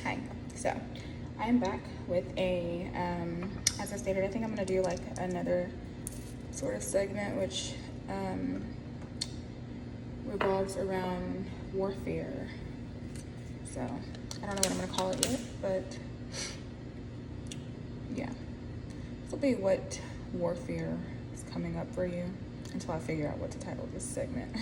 Hi. So I am back with a, as I stated, I think I'm going to do like another sort of segment which revolves around warfare. So I don't know what I'm going to call it yet, but yeah. This will be what warfare is coming up for you until I figure out what to title this segment.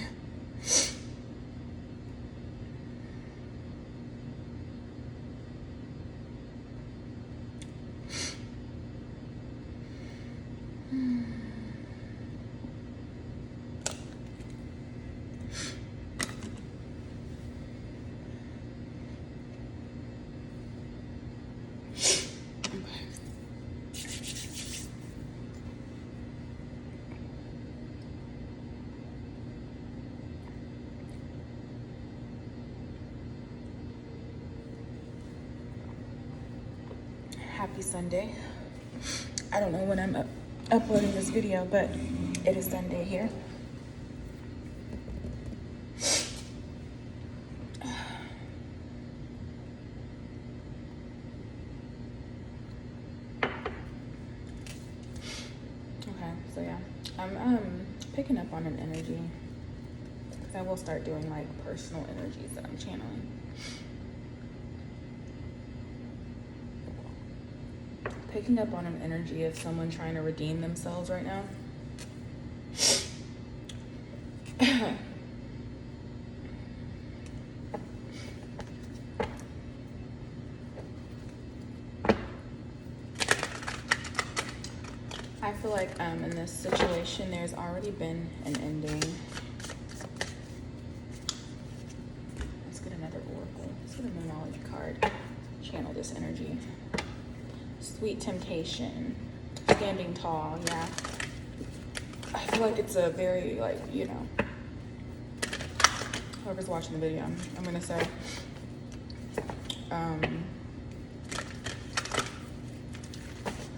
Happy Sunday. I don't know when I'm uploading this video, but it is Sunday here. Okay, so yeah, I'm picking up on an energy because I will start doing like personal energies that I'm channeling. Picking up on an energy of someone trying to redeem themselves right now. I feel like in this situation there's already been an ending. Let's get another oracle. Let's get a numerology card. Channel this energy. Sweet temptation. Standing tall, yeah. I feel like it's a very, like, you know, whoever's watching the video, I'm gonna say,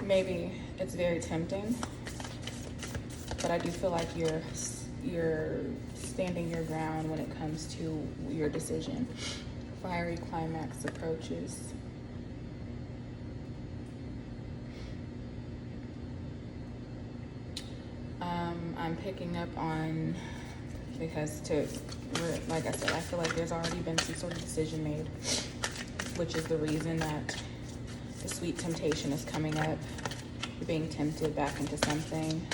maybe it's very tempting, but I do feel like you're standing your ground when it comes to your decision. Fiery climax approaches. I'm picking up on, because like I said, I feel like there's already been some sort of decision made, which is the reason that the sweet temptation is coming up. You're being tempted back into something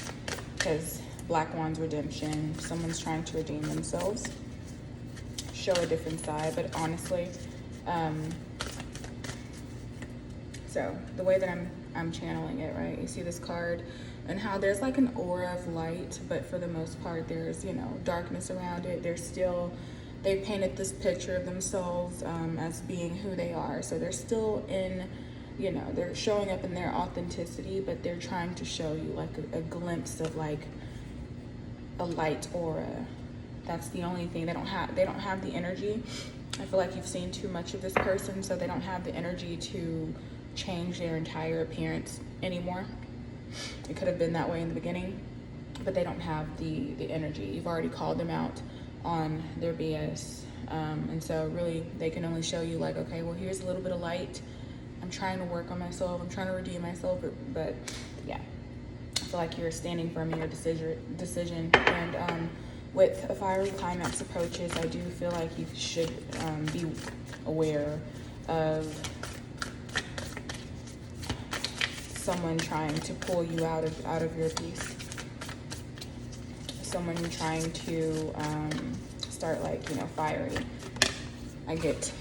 because Black Wand's redemption, someone's trying to redeem themselves, show a different side. But honestly, so the way that I'm channeling it, right? You see this card and how there's like an aura of light, but for the most part, there's, you know, darkness around it. They painted this picture of themselves as being who they are. So they're still in, you know, they're showing up in their authenticity, but they're trying to show you like a glimpse of like a light aura. That's the only thing. They don't have the energy. I feel like you've seen too much of this person, so they don't have the energy to change their entire appearance anymore. It could have been that way in the beginning, but they don't have the energy. You've already called them out on their BS. And so really they can only show you like, okay, well, here's a little bit of light. I'm trying to work on myself. I'm trying to redeem myself, but yeah. I feel like you're standing firm in your decision. And with a fiery climax approaches, I do feel like you should be aware of someone trying to pull you out of your peace. Someone trying to start like, you know, fiery. I bit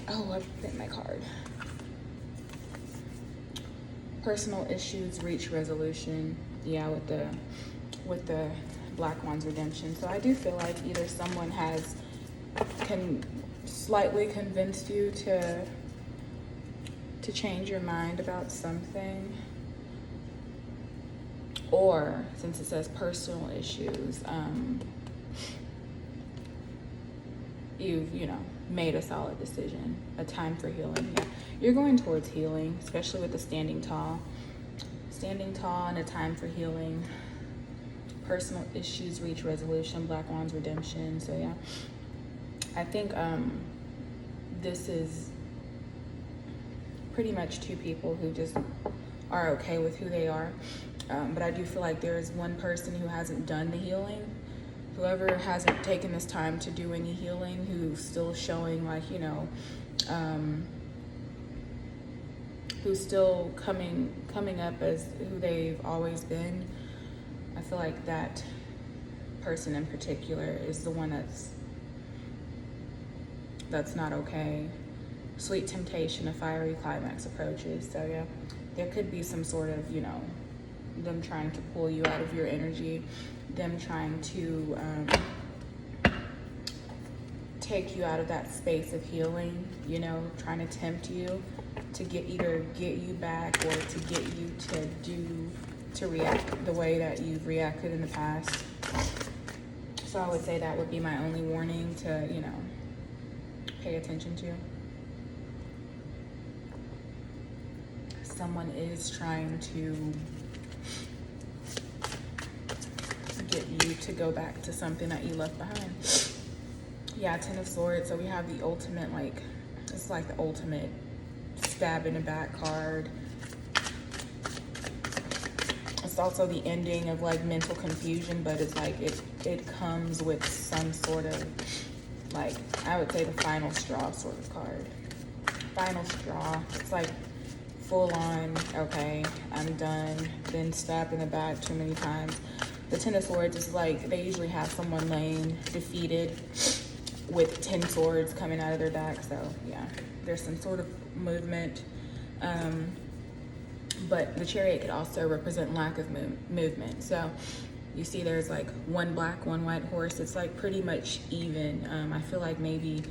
my card. Personal issues reach resolution. Yeah, with the Black Wand's redemption. So I do feel like either someone can slightly convinced you to change your mind about something, or since it says personal issues, you've, you know, made a solid decision, a time for healing. Yeah. You're going towards healing, especially with the standing tall and a time for healing. Personal issues reach resolution, Black Wand's redemption. So yeah, I think this is pretty much two people who just are okay with who they are. But I do feel like there is one person who hasn't done the healing. Whoever hasn't taken this time to do any healing, who's still showing like, you know, who's still coming up as who they've always been. I feel like that person in particular is the one that's not okay. Sweet temptation, a fiery climax approaches. So yeah, there could be some sort of, you know, them trying to pull you out of your energy, them trying to take you out of that space of healing, you know, trying to tempt you to either get you back or to get you to react the way that you've reacted in the past. So I would say that would be my only warning to, you know, pay attention to. Someone is trying to get you to go back to something that you left behind. Yeah, Ten of Swords. So we have the ultimate, like, it's like the ultimate stab in the back card. It's also the ending of like mental confusion, but it's like it comes with some sort of, like, I would say the final straw sort of card. Final straw. It's like full on, okay, I'm done, been stabbed in the back too many times. The Ten of Swords is like, they usually have someone laying defeated with 10 swords coming out of their back. So yeah, there's some sort of movement. But the Chariot could also represent lack of movement. So you see there's like one black, one white horse. It's like pretty much even. I feel like maybe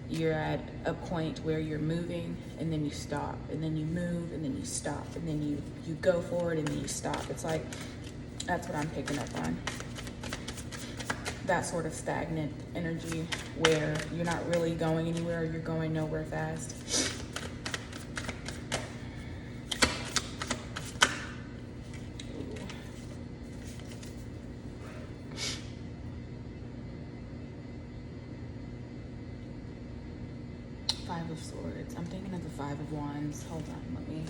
you're at a point where you're moving and then you stop, and then you move and then you stop, and then you go forward and then you stop. It's like, that's what I'm picking up on. That sort of stagnant energy where you're not really going anywhere, you're going nowhere fast. Five of Swords. I'm thinking of the Five of Wands. Hold on, let me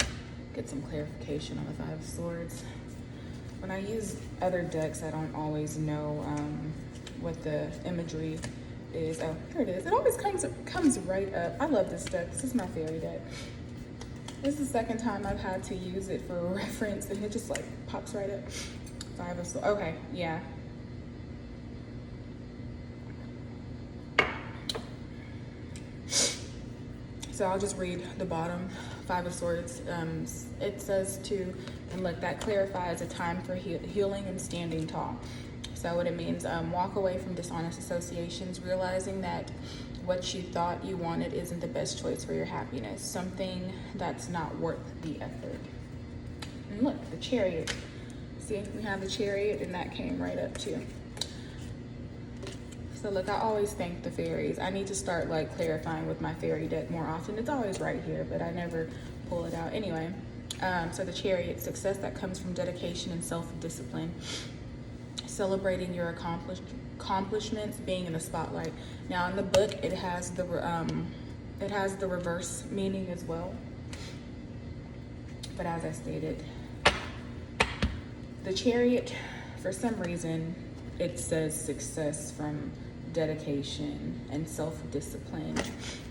get some clarification on the Five of Swords. When I use other decks, I don't always know what the imagery is. Oh, here it is. It always comes right up. I love this deck. This is my fairy deck. This is the second time I've had to use it for a reference, and it just like pops right up. Five of Swords. Okay, yeah. So I'll just read the bottom. Five of Swords. It says to, and look, that clarifies a time for healing and standing tall. So what it means, walk away from dishonest associations, realizing that what you thought you wanted isn't the best choice for your happiness. Something that's not worth the effort. And look, the Chariot. See, we have the Chariot, and that came right up too. So look, I always thank the fairies. I need to start like clarifying with my fairy deck more often. It's always right here, but I never pull it out. Anyway, so the Chariot, success that comes from dedication and self-discipline. Celebrating your accomplishments, being in the spotlight. Now in the book, it has the reverse meaning as well. But as I stated, the Chariot, for some reason, it says success from dedication and self-discipline.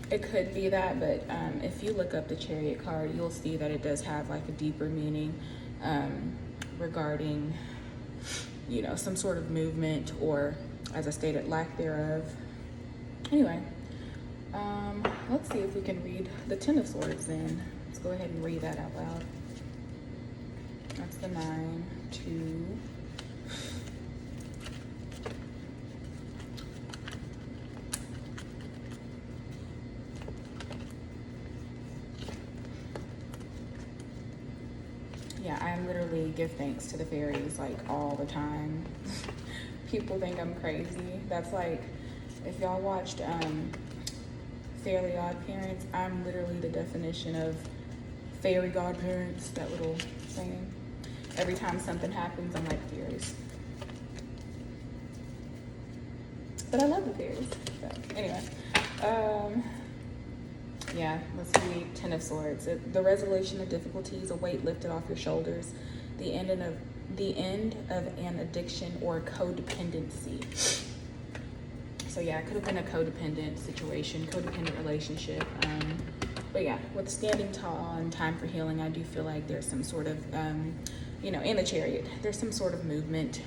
It could be that, but if you look up the Chariot card, you'll see that it does have like a deeper meaning regarding, you know, some sort of movement, or, as I stated, lack thereof. Anyway, let's see if we can read the Ten of Swords then. Let's go ahead and read that out loud. That's the 9, 2. Yeah, I literally give thanks to the fairies like all the time. People think I'm crazy. That's like, if y'all watched Fairly Odd Parents, I'm literally the definition of fairy godparents, that little saying. Every time something happens, I'm like, fairies. But I love the fairies. So anyway, Yeah, let's read Ten of Swords. The resolution of difficulties, a weight lifted off your shoulders, the end of an addiction or codependency. So yeah, it could have been a codependent situation, codependent relationship. But yeah, with standing tall and time for healing, I do feel like there's some sort of, in the Chariot, there's some sort of movement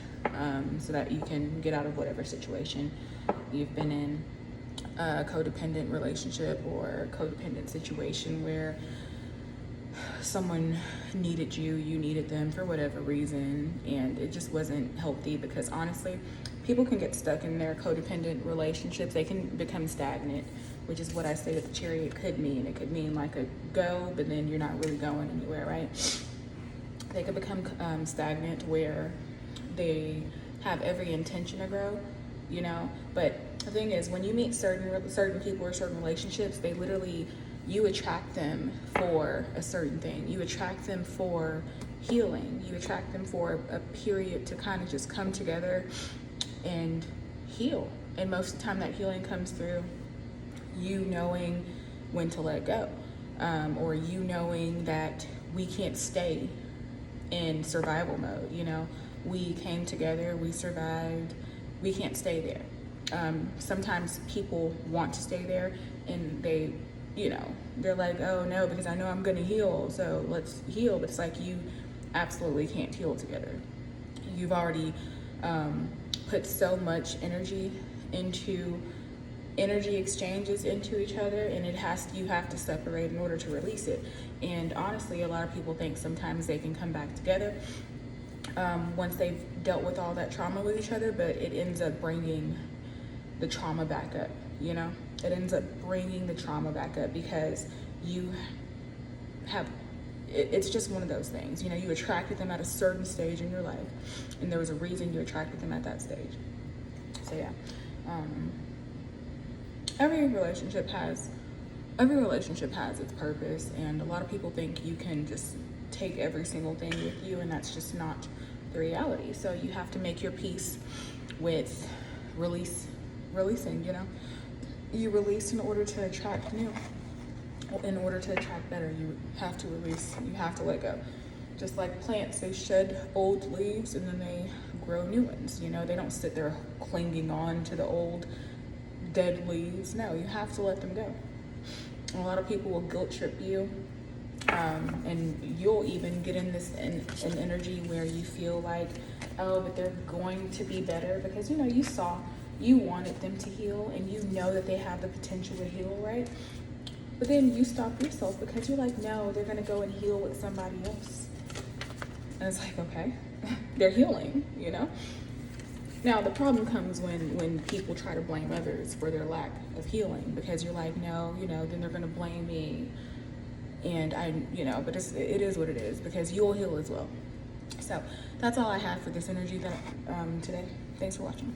so that you can get out of whatever situation you've been in. A codependent relationship or codependent situation where someone needed you, you needed them for whatever reason, and it just wasn't healthy, because honestly, people can get stuck in their codependent relationships. They can become stagnant, which is what I say that the Chariot could mean. It could mean like a go, but then you're not really going anywhere, right? They could become stagnant where they have every intention to grow, but the thing is, when you meet certain people or certain relationships, they literally, you attract them for a certain thing. You attract them for healing. You attract them for a period to kind of just come together and heal. And most of the time that healing comes through you knowing when to let go, or you knowing that we can't stay in survival mode. We came together, we survived, we can't stay there. Sometimes people want to stay there and they're like, oh no, because I know I'm gonna heal, so let's heal. But it's like, you absolutely can't heal together. You've already put so much energy exchanges into each other, and you have to separate in order to release it. And honestly, a lot of people think sometimes they can come back together once they've dealt with all that trauma with each other, but it ends up bringing the trauma back up. It ends up bringing the trauma back up because it's just one of those things. You attracted them at a certain stage in your life, and there was a reason you attracted them at that stage. So yeah, every relationship has its purpose, and a lot of people think you can just take every single thing with you, and that's just not the reality. So you have to make your peace with releasing. You release in order to attract new. In order to attract better, you have to release. You have to let go. Just like plants, they shed old leaves and then they grow new ones. They don't sit there clinging on to the old dead leaves. No, you have to let them go. And a lot of people will guilt trip you, and you'll even get in an energy where you feel like, oh, but they're going to be better, because you wanted them to heal, and you know that they have the potential to heal, right? But then you stop yourself because you're like, no, they're gonna go and heal with somebody else. And it's like, okay, they're healing, Now, the problem comes when people try to blame others for their lack of healing, because you're like, no, then they're gonna blame me. And but it is what it is, because you'll heal as well. So that's all I have for this energy today. Thanks for watching.